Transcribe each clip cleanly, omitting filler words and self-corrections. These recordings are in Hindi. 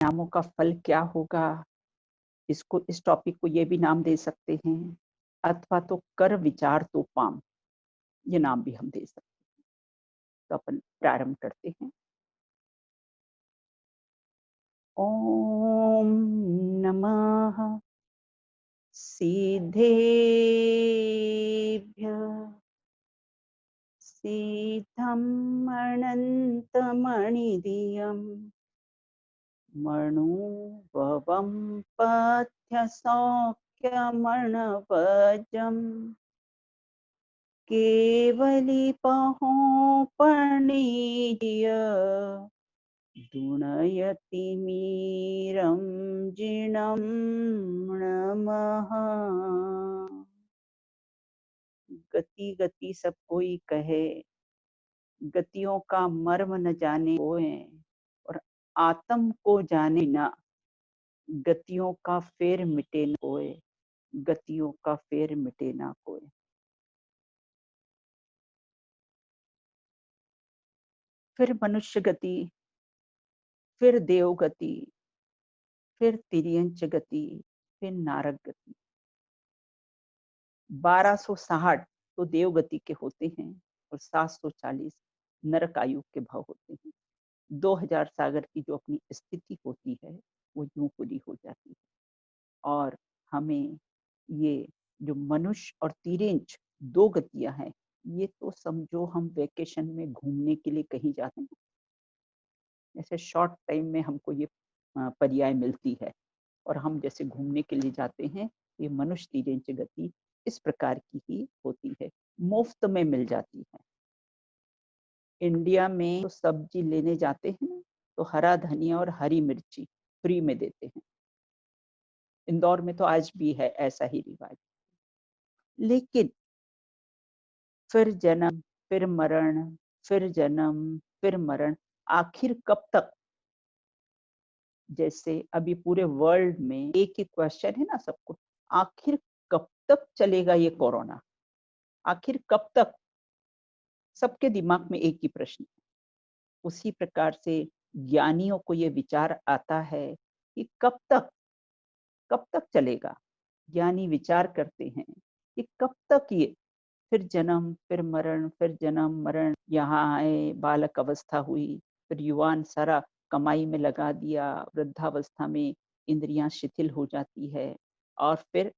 नामों का फल क्या होगा? इसको इस टॉपिक को ये भी नाम दे सकते हैं, अथवा तो कर विचार तो पाम, ये नाम भी हम दे सकते हैं। तो अपन प्रारंभ करते हैं। ओम नमः सिद्धेभ्यः सिद्धं अनन्तमणिधियम् मणुभवं पथ्यसौख्यमणवजम् केवलिपहो पणिय दुणयतिमीरं जिणं नमः। गति गति सब कोई कहे, गतियों का मर्म न जाने कोय, और आत्म को जाने ना, गतियों का फेर मिटे न कोय, गतियों का फेर मिटे ना कोय। फिर मनुष्य गति, फिर देव गति, फिर तिर्यंच गति, फिर नारक गति। 1260 तो देव गति के होते हैं और 740 नरक आयु के भाव होते हैं। 2000 सागर की जो अपनी स्थिति होती है वो यूं पूरी हो जाती है। और हमें ये जो मनुष्य और तिर्यंच 2 गतियां हैं, ये तो समझो हम वेकेशन में घूमने के लिए कहीं जाते हैं, जैसे शॉर्ट टाइम में हमको ये पर्याय मिलती है और हम जैसे घूमने के लिए जाते हैं, ये मनुष्य तिर्यंच गति इस प्रकार की ही होती है, मुफ्त में मिल जाती है। इंडिया में तो सब्जी लेने जाते हैं तो हरा धनिया और हरी मिर्ची फ्री में देते हैं। इंदौर में तो आज भी है ऐसा ही रिवाज। लेकिन फिर जन्म, फिर मरण, फिर जन्म, फिर मरण, आखिर कब तक? जैसे अभी पूरे वर्ल्ड में एक ही क्वेश्चन है ना सबको, आखिर कब तक चलेगा ये कोरोना? आखिर कब तक? सबके दिमाग में एक ही प्रश्न। उसी प्रकार से ज्ञानियों को ये विचार आता है कि कब तक चलेगा। ज्ञानी विचार करते हैं कि कब तक ये, फिर जन्म, फिर मरण, फिर जन्म मरण, यहाँ आए, बालक अवस्था हुई, फिर युवान सारा कमाई में लगा दिया, वृद्धावस्था में इंद्रियां शिथिल हो जाती है, और फिर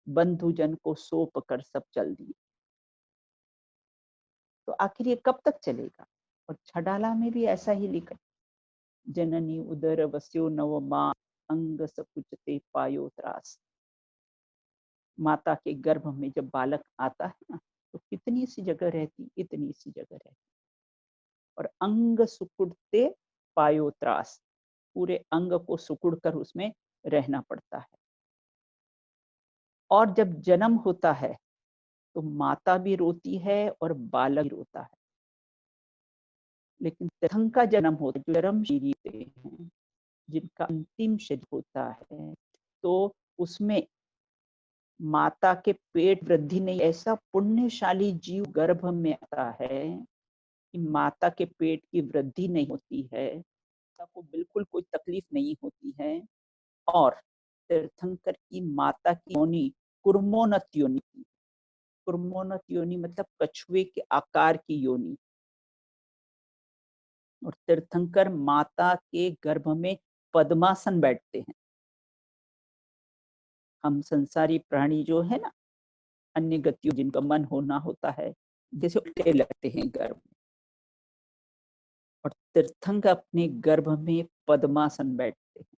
बंधुजन को सौंप कर सब चल दिए। तो आखिर ये कब तक चलेगा? और छडाला में भी ऐसा ही लिखा, जननी उदर वस्यो नवमा अंग सकुचते पायो त्रास। माता के गर्भ में जब बालक आता है ना, तो कितनी सी जगह रहती, इतनी सी जगह रहती, और अंग सुकुड़ते पायो त्रास, पूरे अंग को सुकुड़ कर उसमें रहना पड़ता है। और जब जन्म होता है तो माता भी रोती है और बालक भी रोता है। लेकिन तीर्थंकर का जन्म होता है, जो चरम शरीर हैं, जिनका अंतिम शरीर होता है, तो उसमें माता के पेट वृद्धि नहीं, ऐसा पुण्यशाली जीव गर्भ में आता है कि माता के पेट की वृद्धि नहीं होती है, माता को बिल्कुल कोई तकलीफ नहीं होती है। और तीर्थंकर की माता की योनि कुर्मोन्नत योनि थी। कुर्मोन्नत योनि मतलब कछुए के आकार की योनि। और तीर्थंकर माता के गर्भ में पद्मासन बैठते हैं। हम संसारी प्राणी जो है ना, अन्य गतियों जिनका मन होना होता है, जैसे उल्टे लगते हैं गर्भ में, और तीर्थंकर अपने गर्भ में पद्मासन बैठते हैं।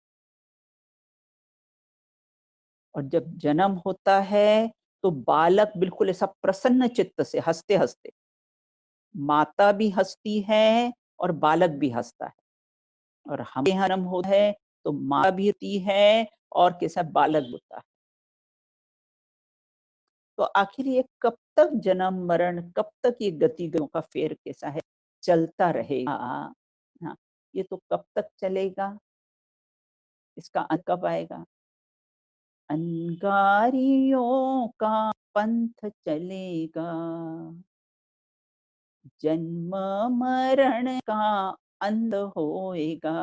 और जब जन्म होता है तो बालक बिल्कुल ऐसा प्रसन्न चित्त से हंसते हंसते, माता भी हंसती है और बालक भी हंसता है। और हमें जन्म होता है तो माँ भी होती है और कैसा बालक होता है। तो आखिर ये कब तक जन्म मरण, कब तक ये गतियों का फेर कैसा है चलता रहेगा? हाँ, ये तो कब तक चलेगा, इसका अंत कब आएगा? अंगारियों का पंथ चलेगा, जन्म मरण का अंत होएगा।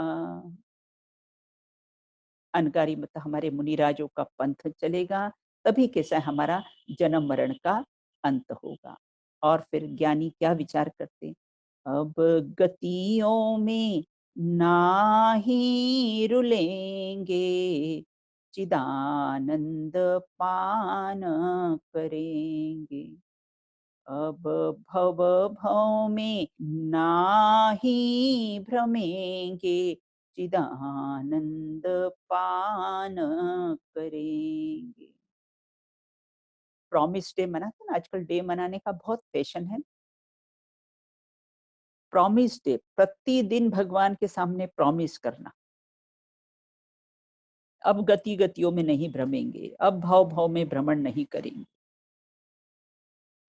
अनगारी मतलब हमारे मुनिराजों का पंथ चलेगा, तभी कैसा हमारा जन्म मरण का अंत होगा। और फिर ज्ञानी क्या विचार करते, अब गतियों में नाही रुलेंगे, चिदानंद पान करेंगे। अब भव भव में नाही भ्रमेंगे, चिदानंद पान करेंगे। प्रॉमिस डे मनाते हैं ना, आजकल डे मनाने का बहुत फैशन है। प्रॉमिस डे, प्रतिदिन भगवान के सामने प्रॉमिस करना, अब गति गतियों में नहीं भ्रमेंगे, अब भाव भाव में भ्रमण नहीं करेंगे,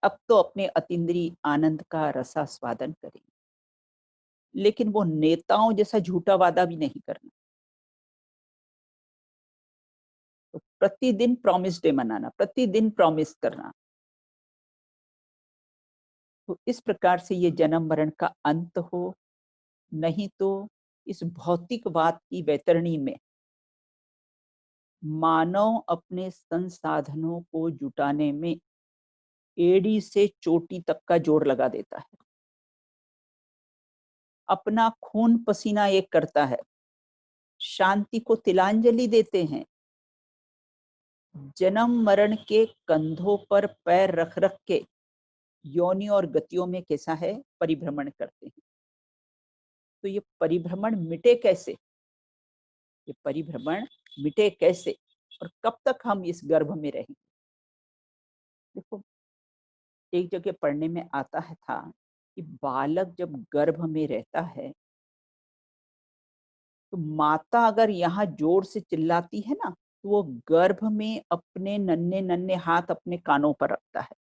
अब तो अपने अतीन्द्रिय आनंद का रसास्वादन करेंगे। लेकिन वो नेताओं जैसा झूठा वादा भी नहीं करना। तो प्रतिदिन प्रॉमिस डे मनाना, प्रतिदिन प्रॉमिस करना। तो इस प्रकार से ये जन्म मरण का अंत हो, नहीं तो इस भौतिकवाद की वैतरणी में मानव अपने संसाधनों को जुटाने में एड़ी से चोटी तक का जोर लगा देता है, अपना खून पसीना एक करता है, शांति को तिलांजलि देते हैं, जन्म मरण के कंधों पर पैर रख रख के योनि और गतियों में कैसा है परिभ्रमण करते हैं। तो ये परिभ्रमण मिटे कैसे, ये परिभ्रमण मिटे कैसे और कब तक हम इस गर्भ में रहेंगे। देखो, एक जगह पढ़ने में आता है था कि बालक जब गर्भ में रहता है तो माता अगर यहाँ जोर से चिल्लाती है ना, तो वो गर्भ में अपने नन्हे नन्हे हाथ अपने कानों पर रखता है।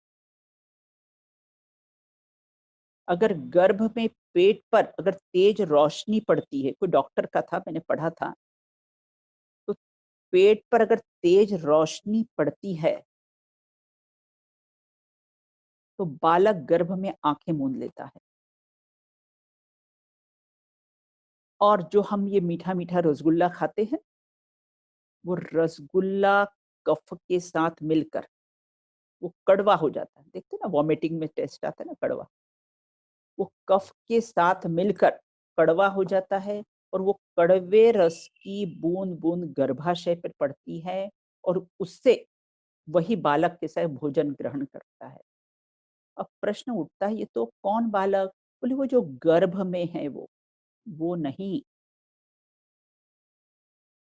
अगर गर्भ में पेट पर अगर तेज रोशनी पड़ती है, कोई डॉक्टर का था, मैंने पढ़ा था, तो पेट पर अगर तेज रोशनी पड़ती है तो बालक गर्भ में आंखें मूंद लेता है। और जो हम ये मीठा मीठा रसगुल्ला खाते हैं, वो रसगुल्ला कफ के साथ मिलकर वो कड़वा हो जाता है। देखते हैं ना, वॉमिटिंग में टेस्ट आता है ना कड़वा, वो कफ के साथ मिलकर कड़वा हो जाता है और वो कड़वे रस की बूंद बूंद गर्भाशय पर पड़ती है और उससे वही बालक के साथ भोजन ग्रहण करता है। अब प्रश्न उठता है, ये तो कौन बालक? बोले वो जो गर्भ में है वो नहीं।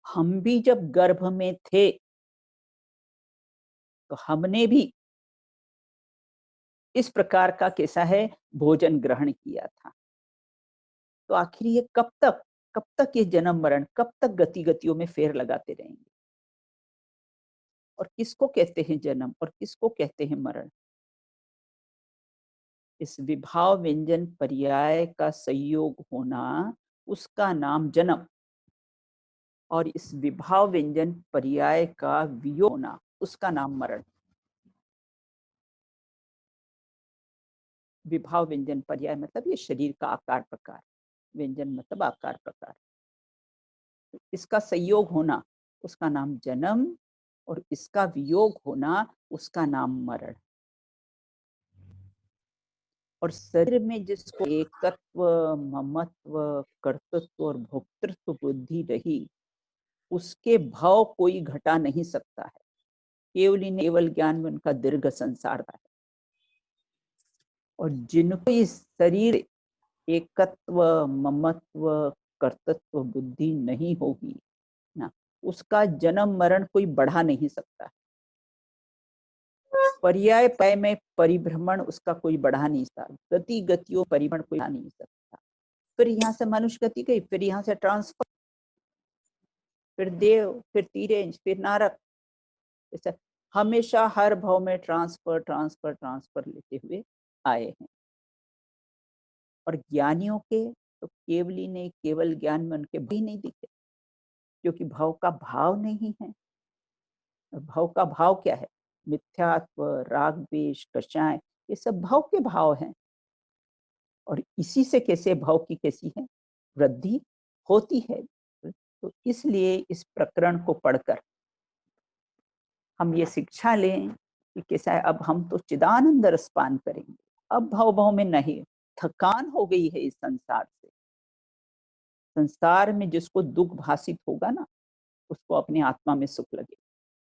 हम भी जब गर्भ में थे तो हमने भी इस प्रकार का कैसा है भोजन ग्रहण किया था। तो आखिर ये कब तक ये जन्म मरण, कब तक गति गतियों में फेर लगाते रहेंगे? और किसको कहते हैं जन्म और किसको कहते हैं मरण? इस विभाव व्यंजन पर्याय का संयोग होना, उसका नाम जन्म, और इस विभाव व्यंजन पर्याय का वियोग होना, उसका नाम मरण। विभाव व्यंजन पर्याय मतलब ये शरीर का आकार प्रकार, व्यंजन मतलब आकार प्रकार, इसका संयोग होना उसका नाम जन्म और इसका वियोग होना उसका नाम मरण। और शरीर में जिसको एकत्व, ममत्व, कर्तृत्व और भोक्तृत्व बुद्धि रही, उसके भाव कोई घटा नहीं सकता है। केवल ज्ञान में उनका दीर्घ संसार है। और जिनको इस शरीर एकत्व, ममत्व, कर्तृत्व बुद्धि नहीं होगी ना, उसका जन्म मरण कोई बढ़ा नहीं सकता। पर्याय पय में परिभ्रमण उसका कोई बढ़ा नहीं सकता, गति गतियों परिभ्रमण कोई बढ़ा नहीं सकता। फिर यहाँ से मनुष्य गति गई, फिर यहाँ से ट्रांसफर, फिर देव, फिर तीरेंज, फिर नारक, ऐसा हमेशा हर भाव में ट्रांसफर ट्रांसफर ट्रांसफर लेते हुए आए हैं। और ज्ञानियों के तो केवली ने केवल ज्ञान में उनके भी नहीं दिखे, क्योंकि भाव का भाव नहीं है। भाव का भाव क्या है? मिथ्यात्व, राग द्वेष, कषाय, ये सब भाव के भाव हैं। और इसी से कैसे भाव की कैसी है वृद्धि होती है। तो इसलिए इस प्रकरण को पढ़कर हम ये शिक्षा लें कि कैसा है, अब हम तो चिदानंद रसपान करेंगे, अब भव भव में नहीं, थकान हो गई है इस संसार से। संसार में जिसको दुख भासित होगा ना, उसको अपनी आत्मा में सुख लगेगा,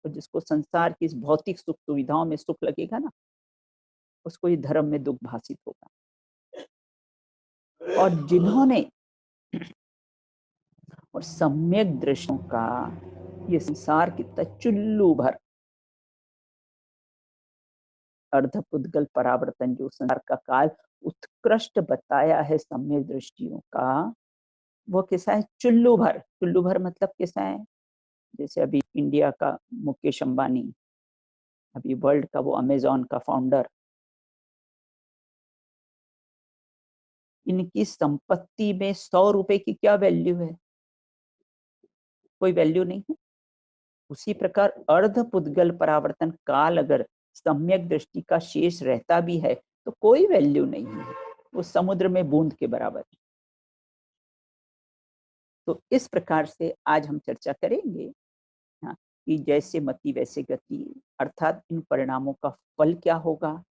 और जिसको संसार की इस भौतिक सुख सुविधाओं में सुख लगेगा ना, उसको ये धर्म में दुख भासित होगा। और जिन्होंने और सम्यक दृष्टियों का ये संसार कितना चुल्लू भर अर्धपुद्गल परावर्तन जो संसार का काल उत्कृष्ट बताया है सम्यक दृष्टियों का, वो कैसा है, चुल्लू भर। चुल्लू भर मतलब कैसा है, जैसे अभी इंडिया का मुकेश अंबानी, अभी वर्ल्ड का वो अमेजॉन का फाउंडर, इनकी संपत्ति में 100 रुपए की क्या वैल्यू है, कोई वैल्यू नहीं है। उसी प्रकार अर्धपुद्गल परावर्तन काल अगर सम्यक दृष्टि का शेष रहता भी है तो कोई वैल्यू नहीं है, वो समुद्र में बूंद के बराबर है। तो इस प्रकार से आज हम चर्चा करेंगे, हाँ, कि जैसे मति वैसे गति, अर्थात इन परिणामों का फल क्या होगा,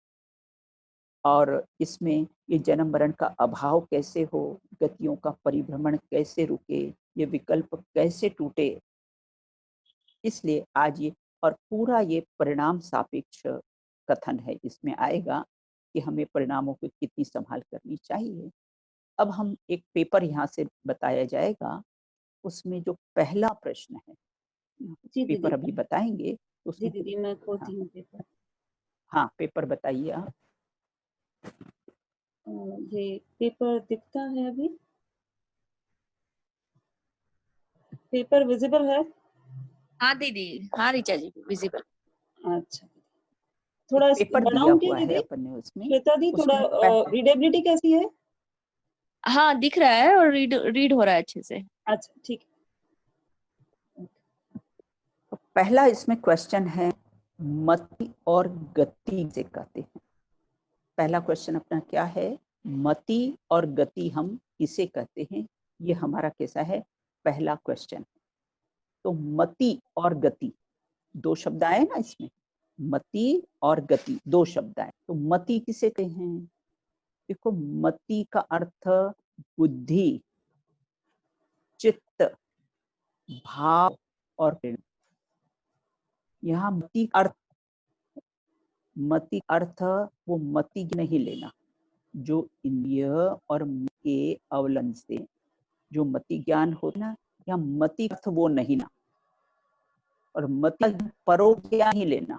और इसमें ये जन्म मरण का अभाव कैसे हो, गतियों का परिभ्रमण कैसे रुके, ये विकल्प कैसे टूटे। इसलिए आज ये और पूरा ये परिणाम सापेक्ष कथन है, इसमें आएगा कि हमें परिणामों को कितनी संभाल करनी चाहिए। अब हम एक पेपर यहाँ से बताया जाएगा, उसमें जो पहला प्रश्न है, जी पेपर दीदी, अभी बताएंगे तो जी उसमें, दीदी मैं खोलती हाँ, हूँ पेपर। हाँ पेपर बताइए आप। ये पेपर दिखता है अभी, पेपर विजिबल है? हाँ दीदी, हाँ ऋचा जी, विजिबल। अच्छा, थोड़ा पेपर दिया बढ़ाऊं क्या हुआ है दीदी? अपन ने उसमें, श्वेता दी थोड़ा उसमें रीडेबिलिटी कैसी है? हाँ दिख रहा है और रीड हो रहा है अच्छे से। अच्छा ठीक है। पहला इसमें क्वेश्चन है, मति और गति से कहते हैं। पहला क्वेश्चन अपना क्या है, मति और गति हम किसे कहते हैं, ये हमारा कैसा है, पहला क्वेश्चन। तो मति और गति दो शब्द आए ना इसमें, मति और गति दो शब्द आए, तो मति किसे कहते हैं। देखो, मति का अर्थ बुद्धि, चित्त, भाव और प्रेरणा। यहाँ मति अर्थ वो मति नहीं लेना, जो इंद्रिय और मन के अवलन से जो मति ज्ञान होता ना, या मति अर्थ वो नहीं ना, और मति परो ज्ञान ही लेना।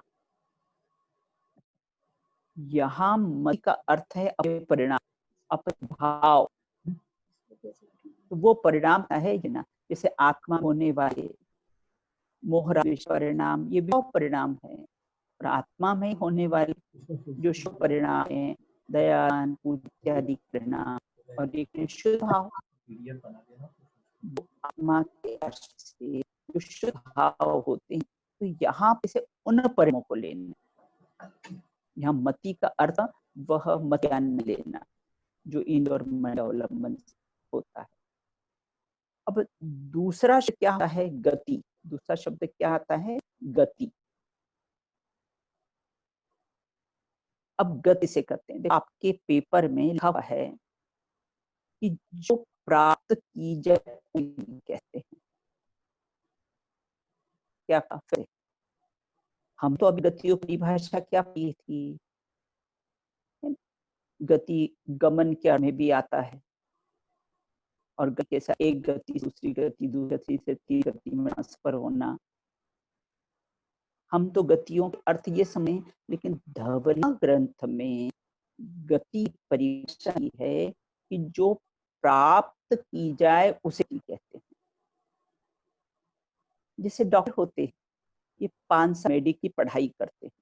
यहाँ मति का अर्थ है अपने परिणाम, अपने भाव, तो वो परिणाम है ना, जैसे आत्मा होने वाले मोह परिणाम, ये भी परिणाम है, और आत्मा में होने वाले जो शुभ परिणाम है, दयान पूज्य इत्यादि परिणाम, और एक शुद्ध भाव, आत्मा के अर्थ से जो शुद्ध भाव होते हैं, तो यहाँ पे से उन परिणामों को लेना। यहाँ मति का अर्थ वह मत ज्ञान लेना जो इंद्र और मन अवलंबन होता है। अब दूसरा शब्द क्या आता है, गति। दूसरा शब्द क्या आता है, गति। अब गति से करते हैं, आपके पेपर में लिखा हुआ है कि जो प्राप्त की जाए कहते हैं, क्या काफी। हम तो अभी गतियों की परिभाषा क्या की थी, गति गमन क्या में भी आता है, और कैसा एक गति दूसरी गति, दूसरी गति से तीसरी गति में ट्रांसफर होना। हम तो गतियों के अर्थ ये समझे, लेकिन धवला ग्रंथ में गति परिभाषा है कि जो प्राप्त की जाए उसे कहते हैं। जैसे डॉक्टर होते हैं, ये 5 साल मेडिक की पढ़ाई करते हैं,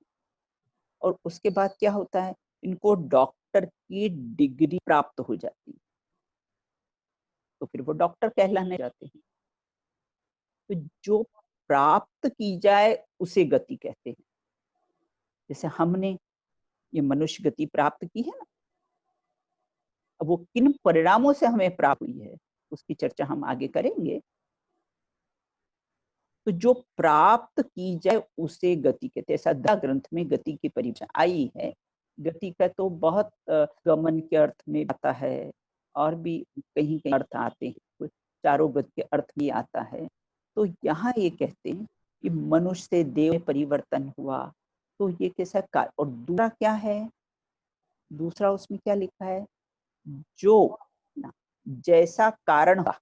और उसके बाद क्या होता है, इनको डॉक्टर की डिग्री प्राप्त हो जाती है, तो फिर वो डॉक्टर कहलाने जाते हैं। तो जो प्राप्त की जाए उसे गति कहते हैं। जैसे हमने ये मनुष्य गति प्राप्त की है ना, अब वो किन परिणामों से हमें प्राप्त हुई है उसकी चर्चा हम आगे करेंगे। तो जो प्राप्त की जाए उसे गति कहते हैं। ऐसा दा ग्रंथ में गति की परिभाषा आई है। गति का तो बहुत गमन के अर्थ में आता है और भी कहीं कहीं अर्थ आते हैं, कुछ चारों गति के अर्थ भी आता है। तो यहाँ ये कहते हैं कि मनुष्य से देव में परिवर्तन हुआ, तो ये कैसा कार्य। और दूसरा क्या है, दूसरा उसमें क्या लिखा है, जो जैसा कारण हुआ।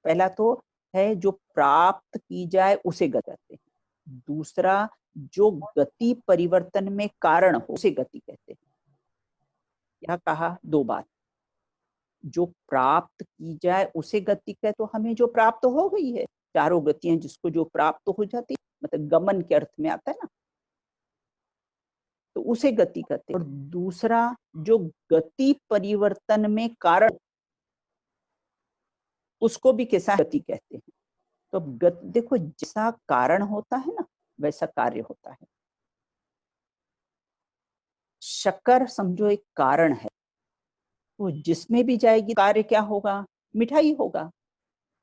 पहला तो है जो प्राप्त की जाए उसे गति कहते हैं। दूसरा जो गति परिवर्तन में कारण हो उसे गति कहते हैं। क्या कहा, दो बात। जो प्राप्त की जाए उसे गति कहे, तो हमें जो प्राप्त हो गई है, चारों गतियां जिसको जो प्राप्त हो जाती, मतलब गमन के अर्थ में आता है ना, तो उसे गति कहते हैं। और दूसरा जो गति परिवर्तन में कारण, उसको भी कैसा गति कहते हैं। तो देखो, जैसा कारण होता है ना वैसा कार्य होता है। शक्कर समझो एक कारण है, तो जिसमें भी जाएगी कार्य क्या होगा, मिठाई होगा,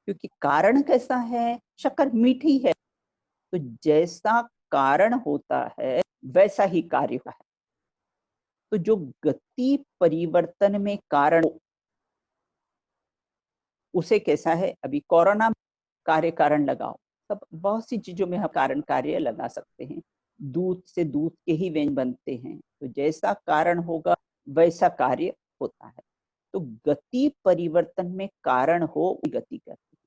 क्योंकि कारण कैसा है, शक्कर मीठी है। तो जैसा कारण होता है वैसा ही कार्य होता है। तो जो गति परिवर्तन में कारण उसे कैसा है, अभी कोरोना कार्य कारण लगाओ, सब बहुत सी चीजों में हम कारण कार्य लगा सकते हैं। दूध से दूध के ही व्यंजन बनते हैं, तो जैसा कारण होगा वैसा कार्य होता है। तो गति परिवर्तन में कारण हो गति करती है,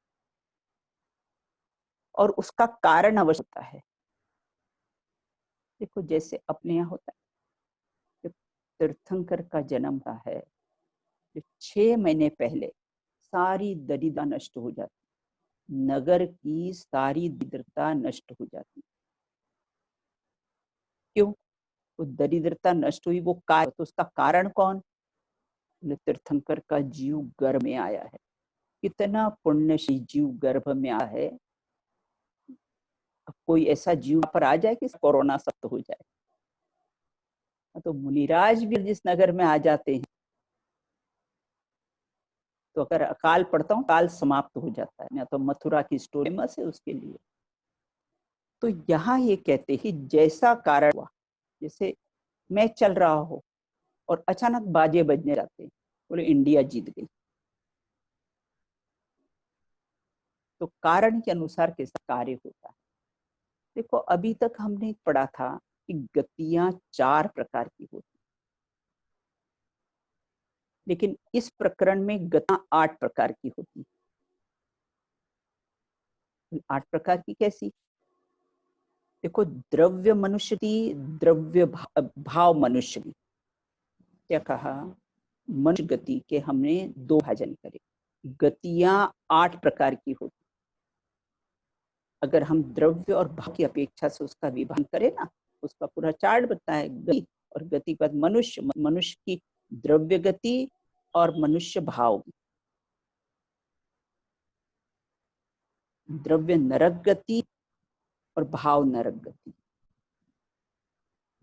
और उसका कारण अवश्य होता है। देखो जैसे अपने यहाँ होता है, तीर्थंकर का जन्म का है, 6 महीने पहले सारी दरिद्रता नष्ट हो जाती, नगर की सारी दरिद्रता नष्ट हो जाती। क्यों, वो दरिद्रता नष्ट हुई, वो कार्य, तो उसका कारण कौन, तीर्थंकर का जीव गर्भ में आया है। कितना पुण्यशी जीव गर्भ में आया है। अब कोई ऐसा जीव पर आ जाए कि कोरोना सख्त हो जाए, तो मुनिराज भी जिस नगर में आ जाते हैं, तो अगर अकाल पड़ता हूँ काल समाप्त हो जाता है ना। तो मथुरा की स्टोरी फेमस है उसके लिए। तो यहाँ ये कहते हैं जैसा कारण हुआ, जैसे मैं चल रहा हो और अचानक बाजे बजने जाते, बोले इंडिया जीत गई, तो कारण के अनुसार कैसा कार्य होता है। देखो अभी तक हमने पढ़ा था कि गतियां 4 प्रकार की होती, लेकिन इस प्रकरण में गतियां 8 प्रकार की होती। 8 प्रकार की कैसी, देखो द्रव्य मनुष्य की, द्रव्य भाव मनुष्य की। क्या कहा, मनुष्य गति के हमने 2 भाजन करे। गतियां 8 प्रकार की होती। अगर हम द्रव्य और भाव की अपेक्षा से उसका विभाजन करें ना, उसका पूरा चार्ट बताए, गति और गति के बाद मनुष्य, मनुष्य की द्रव्य गति और मनुष्य भाव, द्रव्य नरक गति और भाव नरक गति,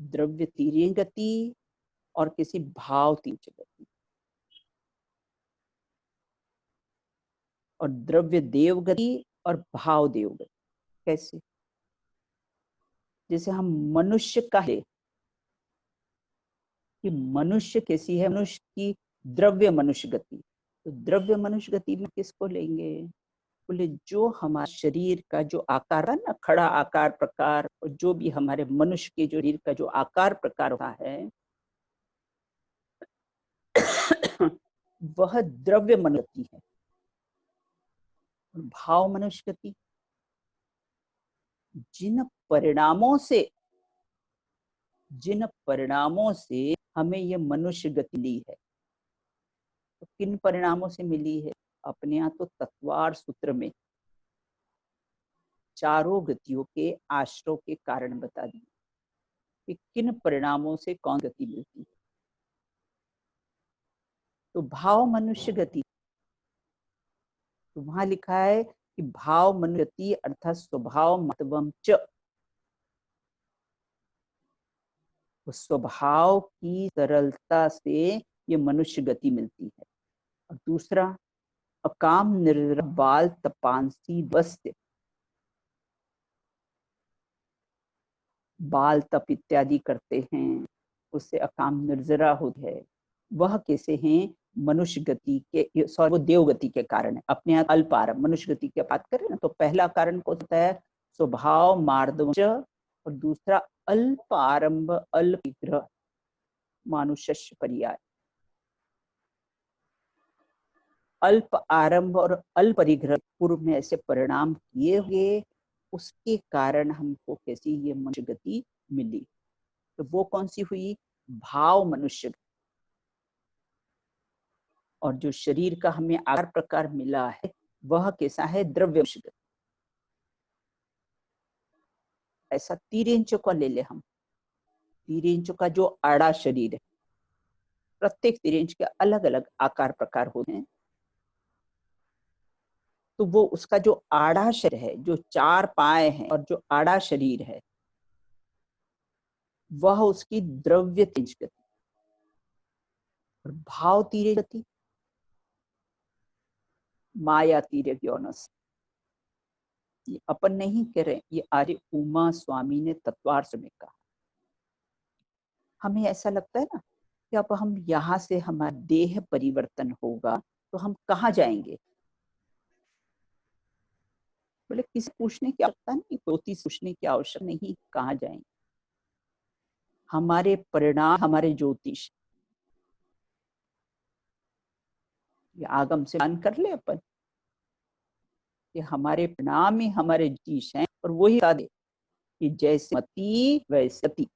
द्रव्य तीर्य गति और किसी भाव तीर्य गति, और द्रव्य देव गति और भाव देव गति। कैसे, जैसे हम मनुष्य का है कि मनुष्य कैसी है, मनुष्य की द्रव्य मनुष्य गति। तो द्रव्य मनुष्य गति में किसको लेंगे, बोले जो हमारे शरीर का जो आकार है ना, खड़ा आकार प्रकार, और जो भी हमारे मनुष्य के जो शरीर का जो आकार प्रकार होता है वह द्रव्य मनुष्य है। भाव मनुष्य गति, जिन परिणामों से हमें ये मनुष्य गति ली है, तो किन परिणामों से मिली है, अपने यहाँ तो तत्वार सूत्र में चारों गतियों के आश्रय के कारण बता दिए कि किन परिणामों से कौन गति मिलती है। तो भाव मनुष्य गति, तो वहां लिखा है कि भाव मनुष्य गति अर्थात स्वभाव मतवम च, स्वभाव की सरलता से ये मनुष्य गति मिलती है। और दूसरा अकाम निर्बाल तपांसी वस्य, बाल तप इत्यादि करते हैं, उससे अकाम निर्जरा होती है, वह कैसे हैं? मनुष्य गति के, सॉरी वो देव गति के कारण है। अपने यहाँ अल्प आरंभ, मनुष्य गति की बात करें ना, तो पहला कारण कौन होता है? स्वभाव मार्दवच, और दूसरा अल्प आरंभ अल्प विग्रह मानुष्य पर्याय। अल्प आरंभ और अल्प परिग्रह पूर्व में ऐसे परिणाम किए हुए, उसके कारण हमको कैसी ये मनुष्य गति मिली। तो वो कौन सी हुई? भाव मनुष्य। और जो शरीर का हमें आकार प्रकार मिला है वह कैसा है? द्रव्य मनुष्य गति। ऐसा 3 इंचों का ले ले हम, 3 इंचों का जो आड़ा शरीर है, प्रत्येक 3 इंच के अलग अलग आकार प्रकार होते हैं। तो वो उसका जो आड़ा शरीर है, जो 4 पाए हैं और जो आड़ा शरीर है, वह उसकी द्रव्य तेज गति। और भाव तीर्य गति, माया तीर्य यौनस। ये अपन नहीं कह रहे, ये आर्य उमा स्वामी ने तत्वार्थ में कहा। हमें ऐसा लगता है ना कि अब हम यहाँ से हमारा देह परिवर्तन होगा तो हम कहाँ जाएंगे? बोले किसी पूछने की आवश्यकता नहीं, कोई पूछने की आवश्यकता नहीं, कहाँ जाएंगे? हमारे परिणाम, हमारे ज्योतिष, ये आगम से मान कर ले अपन कि हमारे परिणाम ही हमारे ज्योतिष हैं। और वही बता दे कि जैसे मति वैसे गति,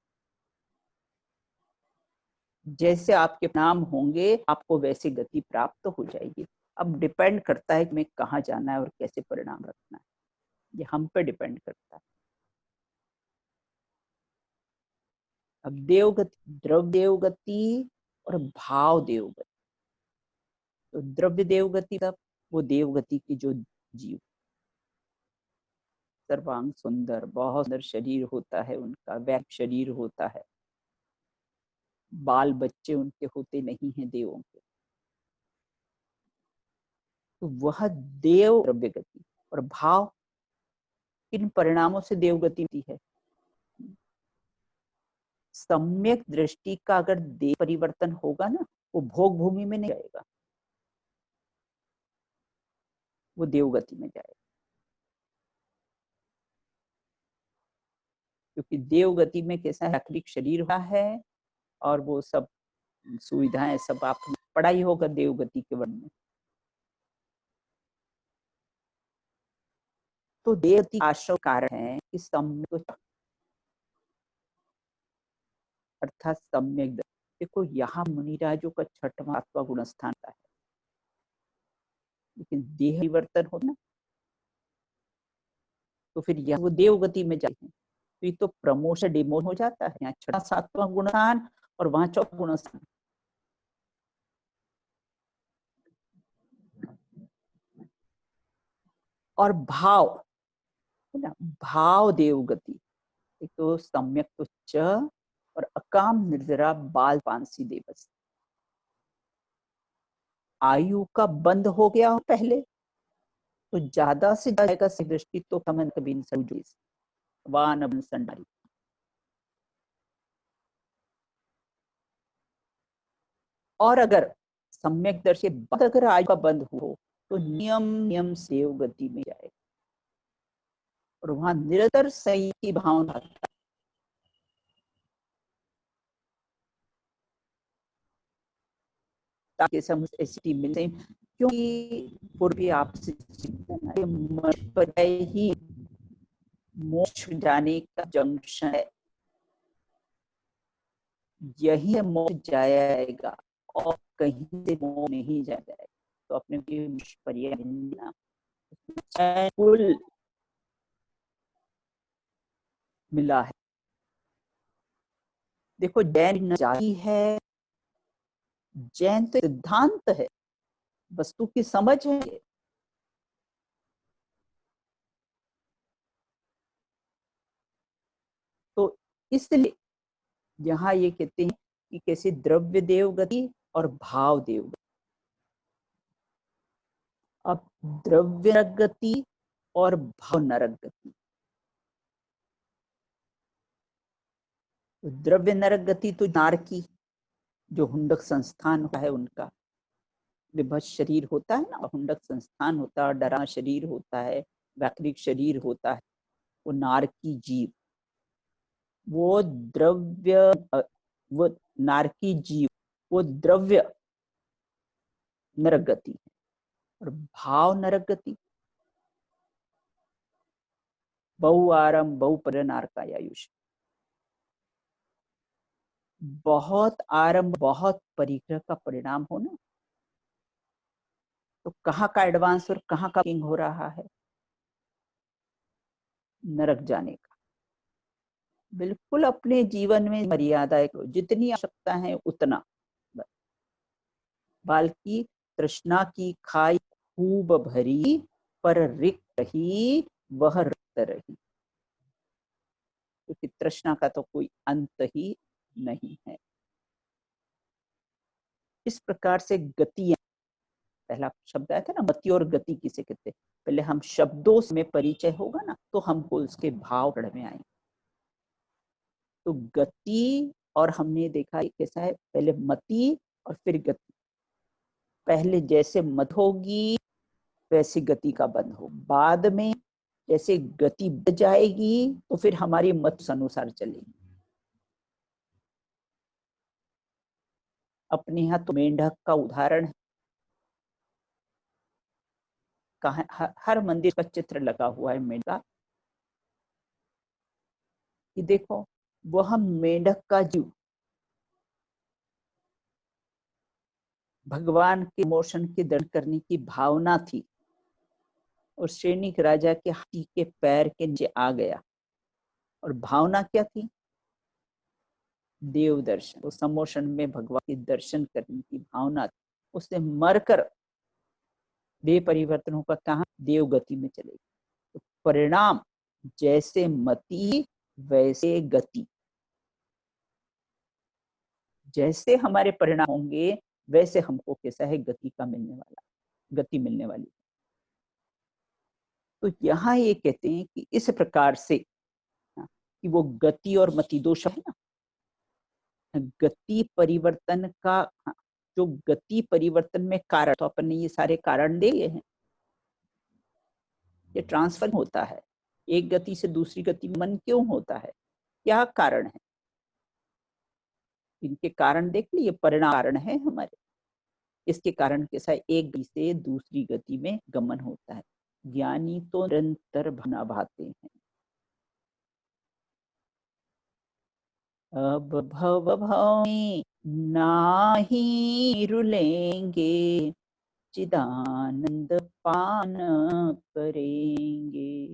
जैसे आपके परिणाम होंगे आपको वैसी गति प्राप्त हो जाएगी। अब डिपेंड करता है कि मैं कहाँ जाना है और कैसे परिणाम रखना है, ये हम पे डिपेंड करता है। अब देवगति, द्रव्य देवगति और भाव देवगति। तो द्रव्य देवगति तब वो देवगति की जो जीव सर्वांग सुंदर, बहुत सुंदर शरीर होता है उनका, वैभ शरीर होता है, बाल बच्चे उनके होते नहीं हैं देवों के, तो वह देव द्रव्य गति। और भाव किन परिणामों से देवगति होती है? सम्यक दृष्टि का अगर देह परिवर्तन होगा ना, वो भोग भूमि में नहीं जाएगा, वो देवगति में जाएगा। क्योंकि देवगति में कैसा है? आखिरी शरीर होता है और वो सब सुविधाएं सब आपने पढ़ाई होगा देवगति के वर्णन में। तो देवगति आश्रय कारण है कि सम्यक अर्थात सम्यक। देखो यहाँ मुनिराजों का 6वां 8वां गुण स्थान है, लेकिन देह परिवर्तन हो ना, तो फिर यह वो देवगति में जाते हैं, तो ये तो प्रमोशन डिमोशन हो जाता है। यहाँ 6वां 7वां गुण स्थान और वहां 4वां गुण स्थान। और भाव है ना, भाव देवगति, एक तो सम्यक तुच्च और अकाम निर्जरा बाल पांसी देवस। आयु का बंद हो गया हो पहले, तो ज्यादा से ज्यादा दृष्टि तो कमन कबीन वान संडारी। और अगर सम्यक दर्शी बाद अगर आयु का बंद हो तो नियम नियम से गति में जाए और वहां निरंतर सही की भावना। ताकि समझ ऐसी मिलते, क्योंकि पूर्वी आपसे ही मोक्ष जाने का जंक्शन है, यही मोक्ष जाएगा और कहीं से मोक्ष नहीं जाएगा। तो अपने पर्याय कुल मिला है। देखो जैन जाति है, जैन तो सिद्धांत है, वस्तु की समझ है। तो इसलिए यहाँ ये कहते हैं कि कैसे द्रव्य देवगति और भाव देवगति। अब द्रव्य नरक गति और भाव नरक गति, तो द्रव्य नरक गति तो नारकी जो हुंडक संस्थान होता है उनका विभत्स शरीर होता है ना, हुंडक संस्थान होता है, डरा शरीर होता है, वैकृक शरीर होता है, वो नारकी जीव, वो द्रव्य वो नारकी जीव वो द्रव्य नरक गति है। और भाव नरक गति बहु आरम बहु पर नारकायुष, बहुत आरंभ बहुत परिग्रह का परिणाम हो ना, तो कहाँ का एडवांस और कहाँ का किंग हो रहा है, नरक जाने का। बिल्कुल अपने जीवन में मर्यादा जितनी आवश्यकता है उतना, बाल्कि तृष्णा की खाई खूब भरी पर रिक्त रही वह रिक्त रही, क्योंकि तृष्णा का तो कोई अंत ही नहीं है। इस प्रकार से गतियां, पहला शब्द आया था ना मति और गति किसे कहते, पहले हम शब्दों में परिचय होगा ना तो हमको उसके भाव पढ़ में आएंगे। तो गति, और हमने देखा कैसा है, पहले मति और फिर गति। पहले जैसे मत होगी वैसे गति का बंध हो, बाद में जैसे गति बढ़ जाएगी तो फिर हमारी मत अनुसार चलेगी। अपने यहाँ तो मेंढक का उदाहरण है, हर मंदिर का चित्र लगा हुआ है मेंढक, कि देखो वह मेंढक का जीव भगवान के मोशन के दर्शन करने की भावना थी, और सैनिक राजा के हाथी के पैर के नीचे आ गया, और भावना क्या थी, देव दर्शन। तो समोशन में भगवान के दर्शन करने की भावना थी, उसने मरकर देह परिवर्तन होकर कहा देव गति में चले गए। तो परिणाम जैसे मति वैसे गति, जैसे हमारे परिणाम होंगे वैसे हमको कैसा है गति का मिलने वाला, गति मिलने वाली। तो यहाँ ये कहते हैं कि इस प्रकार से कि वो गति और मति दोष है ना, गति परिवर्तन का जो गति परिवर्तन में कारण, तो अपन ने ये सारे कारण दे हैं, ये ट्रांसफर होता है एक गति से दूसरी गति में, मन क्यों होता है, क्या कारण है, इनके कारण देख लिए, परिणाम कारण है हमारे, इसके कारण कैसा है एक गति से दूसरी गति में गमन होता है। ज्ञानी तो निरंतर भना भाते हैं, अब भव भव में नाही रुलेंगे, चिदानंद पान करेंगे।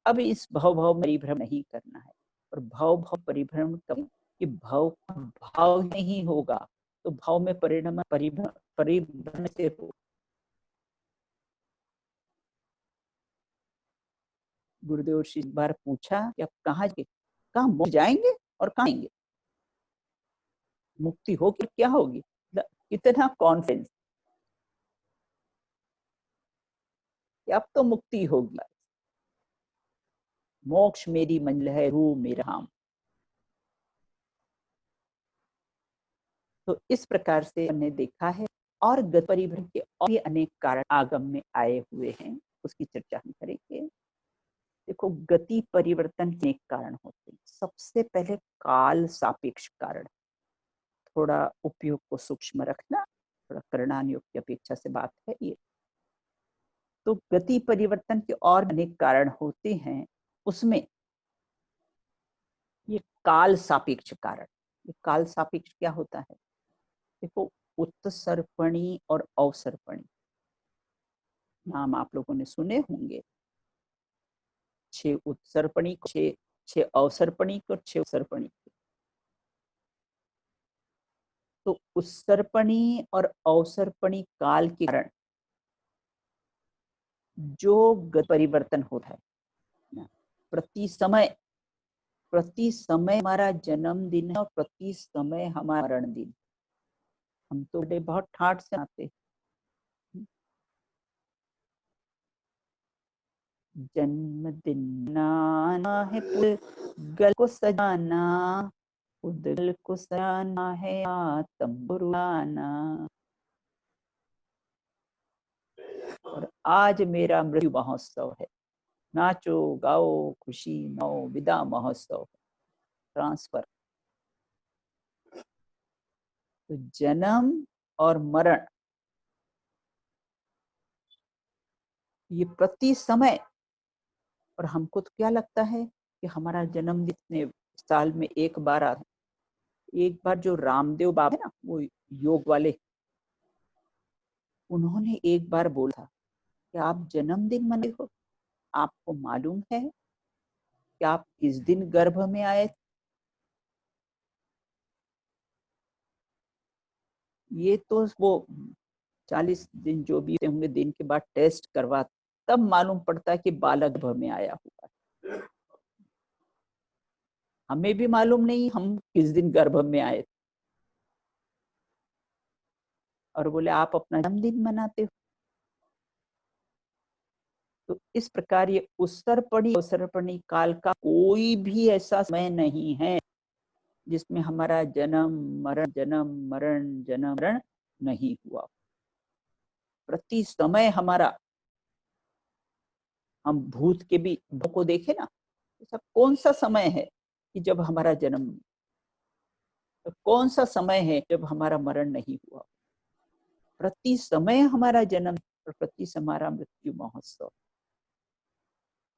अब इस भव भव में परिभ्रम नहीं करना है, और भव भव परिभ्रम कभी कि भव का भाव नहीं होगा, तो भाव में परिणाम परिभ्रम से हो। गुरुदेव श्री बार पूछा कि आप कहाँ कहाँ मुक्ति जाएंगे और कहाँ आएंगे, मुक्ति होगी क्या होगी, इतना कॉन्फिडेंस अब तो मुक्ति होगी, मोक्ष मेरी मंजिल है रू मेरा हम। तो इस प्रकार से हमने देखा है, और गति परिभ्रम के और भी अनेक कारण आगम में आए हुए हैं, उसकी चर्चा हम करेंगे। देखो गति परिवर्तन के कारण होते हैं, सबसे पहले काल सापेक्ष कारण, थोड़ा उपयोग को सूक्ष्म रखना, थोड़ा करणानुयोग की अपेक्षा से बात है ये। तो गति परिवर्तन के और अनेक कारण होते हैं, उसमें ये काल सापेक्ष कारण, ये काल सापेक्ष क्या होता है, देखो उत्सर्पणी और अवसर्पणी नाम आप लोगों ने सुने होंगे, 6 उत्सर्पणी को 6 अवसर्पणी को 6 उत्सर्पणी। तो उत्सर्पणी और अवसर्पणी काल के कारण जो परिवर्तन होता है, प्रति समय हमारा जन्मदिन है और प्रति समय हमारा मरण दिन, हम तो बहुत ठाट से आते हैं, जन्मदिन मनाना है, पुद्गल को सजाना, पुद्गल को सजाना है, तंबुर बजाना। और आज मेरा मृत्यु महोत्सव है, नाचो गाओ खुशी मनाओ, विदा महोत्सव। ट्रांसफर। तो जन्म और मरण ये प्रति समय। और हमको तो क्या लगता है कि हमारा जन्म इतने साल में एक बार आता है। एक बार जो रामदेव बाबा है ना, वो योग वाले, उन्होंने एक बार बोला कि आप जन्मदिन मनाते हो, आपको मालूम है कि आप किस दिन गर्भ में आए थे? ये तो वो 40 दिन जो भी होंगे दिन के बाद टेस्ट करवा, तब मालूम पड़ता है कि बालक गर्भ में आया हुआ है। हमें भी मालूम नहीं हम किस दिन गर्भ में आए थे। और बोले आप अपना जन्मदिन मनाते हो। तो इस प्रकार ये उत्सर्पणी अवसर्पणी काल का कोई भी ऐसा समय नहीं है जिसमें हमारा जन्म मरण नहीं हुआ। प्रति समय हमारा, हम भूत के भी को देखे ना, ऐसा कौन सा समय है कि जब हमारा जन्म, तो कौन सा समय है जब हमारा मरण नहीं हुआ? प्रति समय हमारा जन्म और प्रति समय हमारा मृत्यु महोत्सव।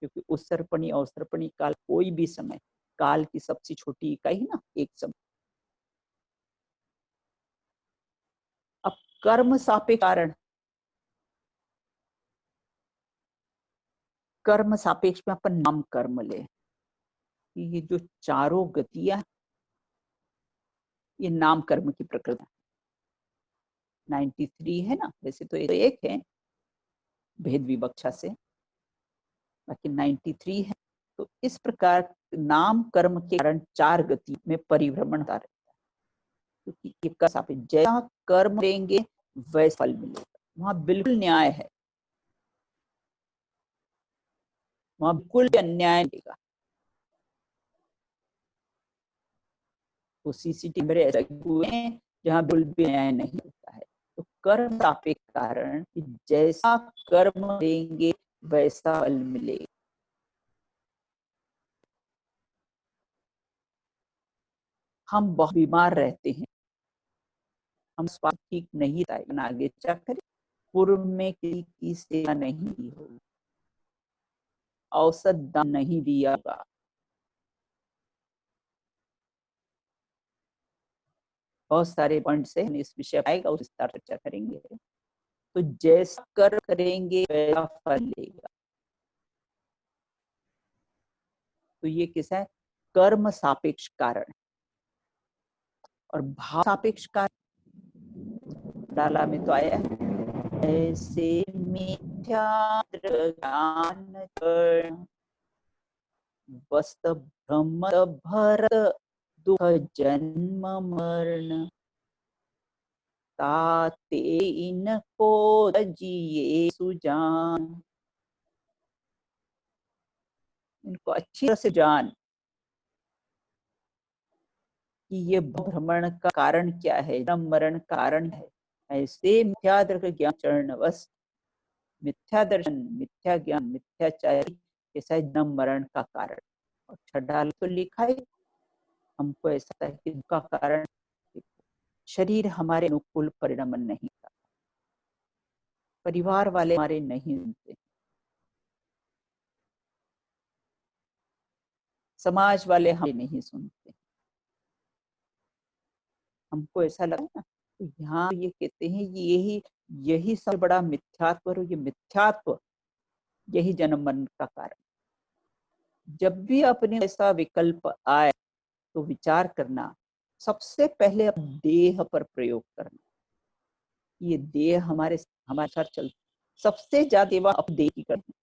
क्योंकि उत्सर्पणी अवसर्पणी काल कोई भी समय, काल की सबसे छोटी इकाई ना, एक समय। अब कर्म सापेक्ष कारण, कर्म सापेक्ष में अपन नाम कर्म ले, ये जो चारों गतियां, ये नाम कर्म की प्रकृति। 93 है ना, वैसे तो एक है भेद विवक्षा से, बाकी 93 है। तो इस प्रकार नाम कर्म के कारण चार गति में परिभ्रमण रहता है। क्योंकि एक सापेक्ष, जैसा कर्म करेंगे वैसा फल मिलेगा। वहां बिल्कुल न्याय है, वहां बिल्कुल अन्याय मिलेगा। तो सीसीटीवी कैमरे ऐसे हुए हैं जहां बिल्कुल भी न्याय नहीं होता है। तो कर्म सापेक्ष कारण कि जैसा कर्म देंगे वैसा फल मिलेगा। हम बहुत बीमार रहते हैं, हम स्वास्थ्य ठीक नहीं था, आगे क्या करें? पूर्व में किसी की सेवा नहीं की हो, औसत दाम नहीं दिया होगा, बहुत सारे पॉइंट से इस विषय आएगा, उस विस्तार चर्चा करेंगे। तो जैसा कर्म करेंगे वैसा फल लेगा। तो ये किसा है? कर्म सापेक्ष कारण। और भाव सापेक्ष कारण डाला में तो आया ऐसे मिथ्या ज्ञान वस्त भ्रम भरत दुख जन्म मरण ताते इनको जिए सुजान। इनको अच्छी तरह से जान कि ये भ्रमण का कारण क्या है, जन्म मरण कारण है। ऐसे मिथ्या दर्शन ज्ञान चरणवश, मिथ्या दर्शन, मिथ्या ज्ञान, मिथ्याचारी कैसा जन्म मरण का कारण। और छठा तो लिखा है हमको ऐसा है कि दुख का कारण शरीर हमारे अनुकूल परिणमन नहीं था, परिवार वाले हमारे नहीं सुनते, समाज वाले हमें नहीं सुनते। हमको ऐसा लगा ना, तो यहाँ ये कहते हैं कि यही यही सबसे बड़ा मिथ्यात्व, और ये मिथ्यात्व यही जन्म मरण का कारण। जब भी अपने ऐसा विकल्प आए तो विचार करना, सबसे पहले देह पर प्रयोग करना। ये देह हमारे हमारे साथ चलता, सबसे ज्यादा सेवा अपने देह की करनी,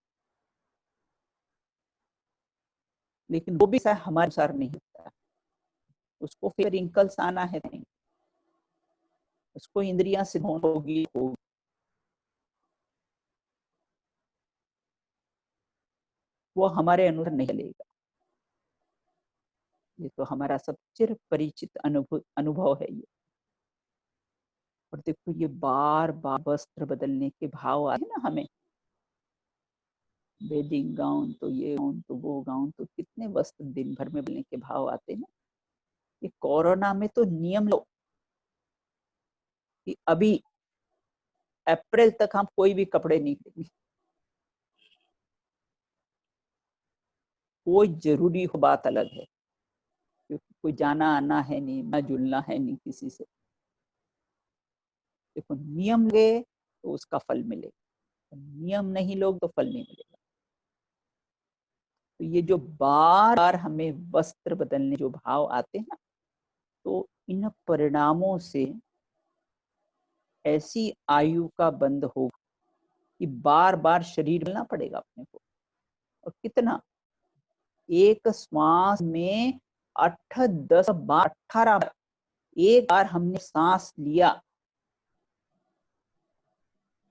लेकिन वो भी हमारे अनुसार नहीं होता। उसको फिर रिंकल्स आना है नहीं, उसको इंद्रियां से होगी। वो हमारे अनुसार नहीं चलेगा। ये तो हमारा सब चिर परिचित अनुभव है ये। और देखो ये बार बार वस्त्र बदलने के भाव आए ना हमें, वेडिंग गाउन तो ये गाउन तो वो गाउन, तो कितने वस्त्र दिन भर में बदलने के भाव आते ना। ये कोरोना में तो नियम लो कि अभी अप्रैल तक हम कोई भी कपड़े नहीं लेंगे, कोई जरूरी हो बात अलग है, क्योंकि कोई जाना आना है नहीं, ना जुलना है नहीं किसी से। देखो नियम ले तो उसका फल मिलेगा, नियम नहीं लोग तो फल नहीं मिलेगा। तो ये जो बार बार हमें वस्त्र बदलने जो भाव आते हैं ना, तो इन परिणामों से ऐसी आयु का बंध होगा कि बार बार शरीर बदलना पड़ेगा अपने को। और कितना, एक श्वास में 8, 10 बार, 18 बार एक बार हमने सांस लिया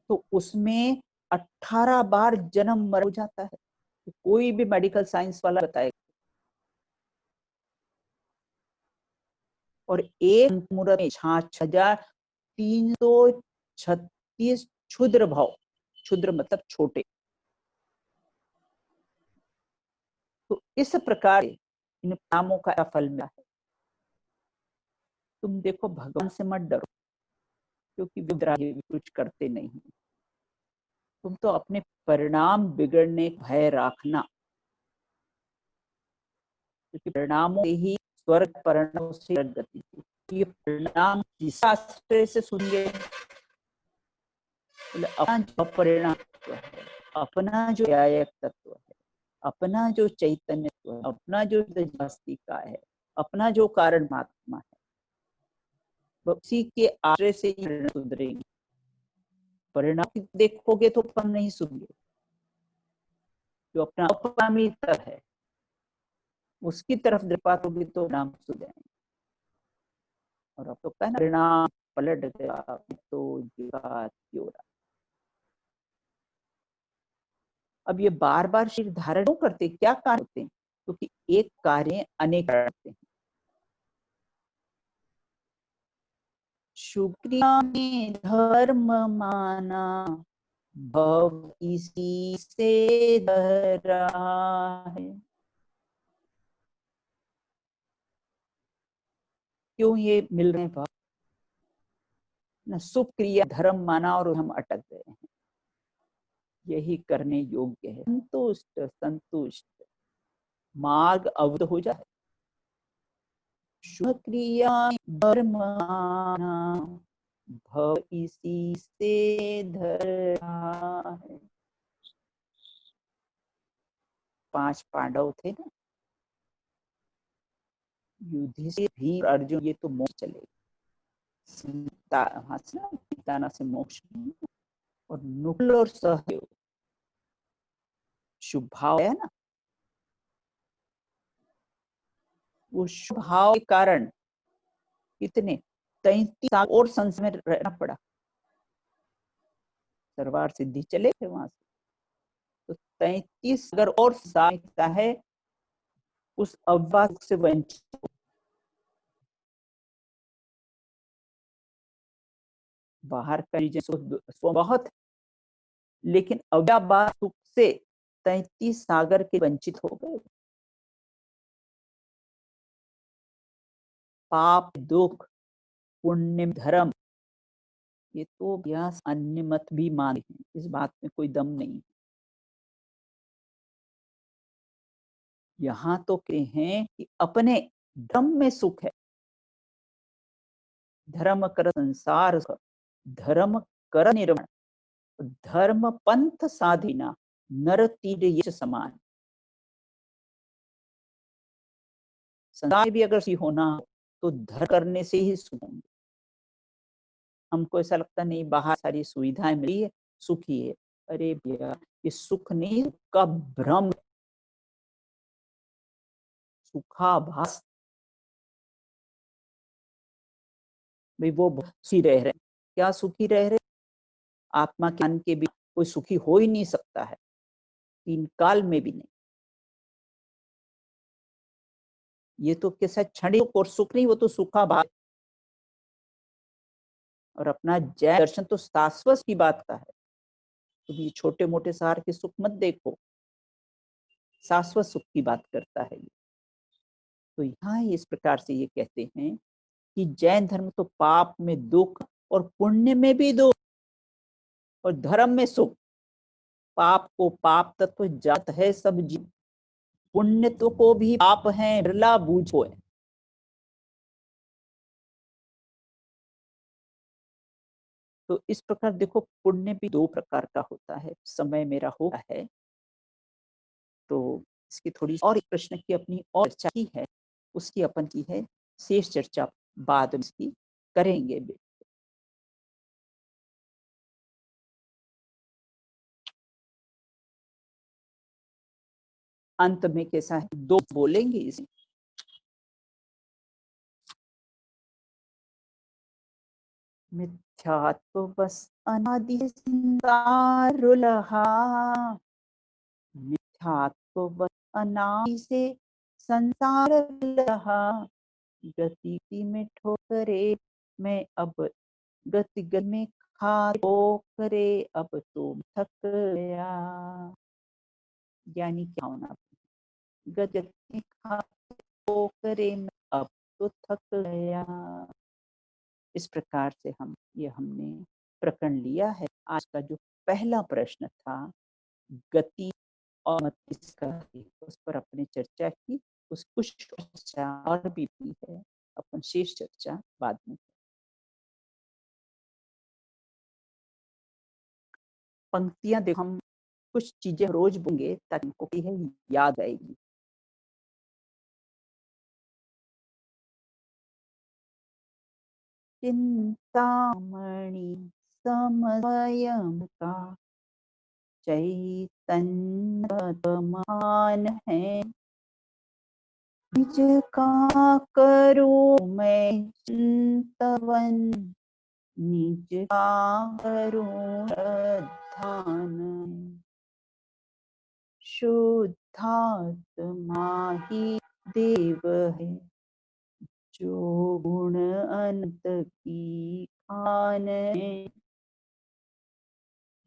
तो उसमें 18 बार जन्म मर हो जाता है। कोई भी मेडिकल साइंस वाला बताएगा। और एक मुहूर्त में 6336 क्षुद्र भाव, क्षुद्र मतलब छोटे। तो इस प्रकार इन कामों का फल मिला है। तुम देखो भगवान से मत डरो, क्योंकि वो कुछ करते नहीं। तुम तो अपने परिणाम बिगड़ने का भय रखना, क्योंकि परिणामों से ही स्वर्ग, परिणामों से गति। ये परिणाम किस आश्रय से सुनेंगे? अपना जो परिणाम है, अपना जो न्यायिक तत्व है, अपना जो चैतन्य है, अपना जो वास्तिका है, अपना जो कारण महात्मा है, उसी के आश्रय से सुधरेंगे। परिणाम देखोगे तो फल नहीं सुनेंगे। जो अपना अपरामी है उसकी तरफ दृपात होगी तो नाम सुधरेंगे। और अब तो कहना परिणाम पलट गया तो जीवा। अब ये बार बार शरीर धारण क्यों करते, क्या कारण होते हैं? क्योंकि एक कार्य अनेक करते हैं। शुक्रिया में धर्म माना, भव इसी से धरा है। क्यों ये मिल रहे हैं? न सुक्रिया धर्म माना और हम अटक गए हैं। यही करने योग्य है। संतुष्ट संतुष्ट मार्ग अवध हो जाए। शुक्रिया धर्म माना, भव इसी से धरा है। 5 पांडव थे ना, युधिष्ठिर भी अर्जुन, ये तो मोक्ष चले। सीता से मोक्ष, और नकुल और सहदेव शुभ भाव है ना, वो शुभ भाव के कारण कितने 33 साल और संस में रहना पड़ा। दरबार सिद्धि चले थे वहां से, तो 33 अगर और सामता है उस अववाद से वंचित। बाहर का रीजन बहुत, लेकिन अव्याबाद सुख से 33 सागर के वंचित हो गए। पाप दुख पुण्य धर्म, ये तो अभ्यास अन्य मत भी मानते हैं, इस बात में कोई दम नहीं। यहाँ तो कहे हैं कि अपने धर्म में सुख है। धर्म कर संसार, धर्म कर निर्माण, धर्म पंथ साधिना, नर तीर यश समान। संसार भी अगर होना हो तो धर्म करने से ही सुख होंगे। हमको ऐसा लगता नहीं बाहर सारी सुविधाएं मिली है सुखी है। अरे भैया, ये सुख नहीं, का भ्रम, सुखाभास। भाई वो सुखी रह रहे, क्या सुखी रह रहे? आत्मा ज्ञान के भी कोई सुखी हो ही नहीं सकता है, 3 काल में भी नहीं। ये तो कैसा क्षणिक और सुख नहीं, वो तो सूखा भाव। और अपना जैन दर्शन तो शाश्वत की बात का है। तुम ये छोटे मोटे सार के सुख मत देखो, शाश्वत सुख की बात करता है ये। तो यहाँ इस प्रकार से ये कहते हैं कि जैन धर्म तो पाप में दुख और पुण्य में भी दुख और धर्म में सुख। पाप को पाप तत्व जात है सब जीव, पुण्य तो को भी पाप है बिरला बूझो है। तो इस प्रकार देखो, पुण्य भी दो प्रकार का होता है। समय मेरा हो गया है, तो इसकी थोड़ी और एक प्रश्न की अपनी और चर्चा की है, उसकी अपन की है शेष चर्चा बाद में इसकी करेंगे। अंत में कैसा है, दो बोलेंगे इसे। मिथ्यात्व बस अनादि संसार रहा, मिथ्यात्व बस अनादि से संसार रहा, गति में ठोकरे मैं अब गति में खा करे अब तो थक गया। यानी क्या होना, गति में खा करे मैं अब तो थक गया। इस प्रकार से हमने प्रकरण लिया है। आज का जो पहला प्रश्न था गति और मत इसका, उस पर अपने चर्चा की। उस कुछ चर्चा और भी है, अपन शेष चर्चा बाद में। पंक्तियां देखो, हम कुछ चीजें रोज बोलेंगे ताकि हमको है याद आएगी। चिंतामणि समवयम का चैतन्य मान है, निज का करूं मैं चिंतवन, निज का करूं ध्यान, शुद्धात्मा ही देव है, जो गुण अनंत की खान है।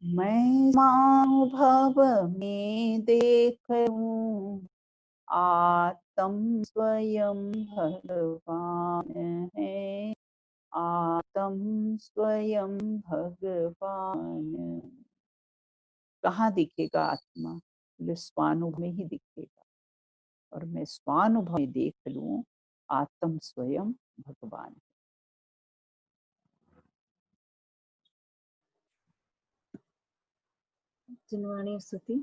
मैं मानुभव में देखूं, आत्म स्वयं भगवान है, आत्म स्वयं भगवान। कहाँ दिखेगा आत्मा? बोले स्वानुभव में ही दिखेगा। और मैं स्वानुभव में देख लूं, आत्म स्वयं भगवान। जिनवाणी स्तुति।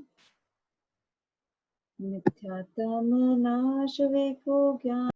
मिथ्यात्म नाश वे को ज्ञान